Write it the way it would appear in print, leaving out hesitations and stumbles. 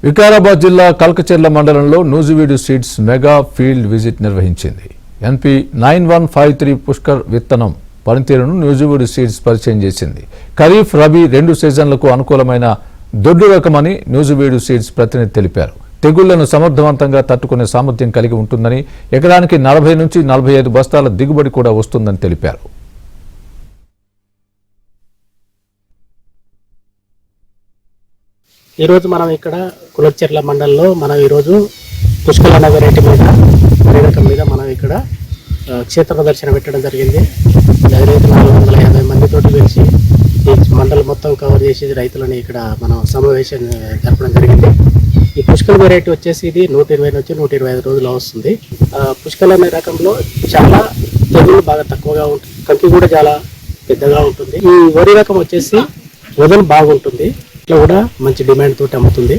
వికారాబాద్ జిల్లా కల్కచెర్ల మండలంలో Nuzvid seeds mega field visit నిర్వహించింది. ఎన్పీ 9153 పుష్కర్ విత్తనం పనితీరును నూజివీడు సీడ్స్ పరిచయం చేసింది. ఖరీఫ్, రబీ రెండు సీజన్లకు అనుకూలమైన దొడ్డు రకమని నూజివీడు సీడ్స్ ప్రతినిధి తెలిపారు. తెగుళ్లను సమర్థవంతంగా తట్టుకునే సామర్థ్యం కలిగి ఉంటుందని, ఎకరానికి 40 నుంచి 45 బస్తాల దిగుబడి కూడా వస్తుందని తెలిపారు. ఈరోజు మనం ఇక్కడ కులచెర్ల మండలంలో మనం ఈరోజు పుష్కల అనే వెరైటీ మీద రకం మీద మనం ఇక్కడ క్షేత్ర ప్రదర్శన పెట్టడం జరిగింది. రైతు 450 మందితోటి కలిసి ఈ మండలం మొత్తం కవర్ చేసి రైతులని ఇక్కడ మనం సమావేశం జరపడం జరిగింది. ఈ పుష్కల వెరైటీ వచ్చేసి ఇది 120 నుంచి 125 రోజులు వస్తుంది. పుష్కల అనే రకంలో చాలా తెగులు బాగా తక్కువగా ఉంటుంది, కంకి కూడా చాలా పెద్దగా ఉంటుంది. ఈ వరి రకం వచ్చేసి వజన్ బాగుంటుంది, ఇట్లా కూడా మంచి డిమాండ్ తోటి అమ్ముతుంది.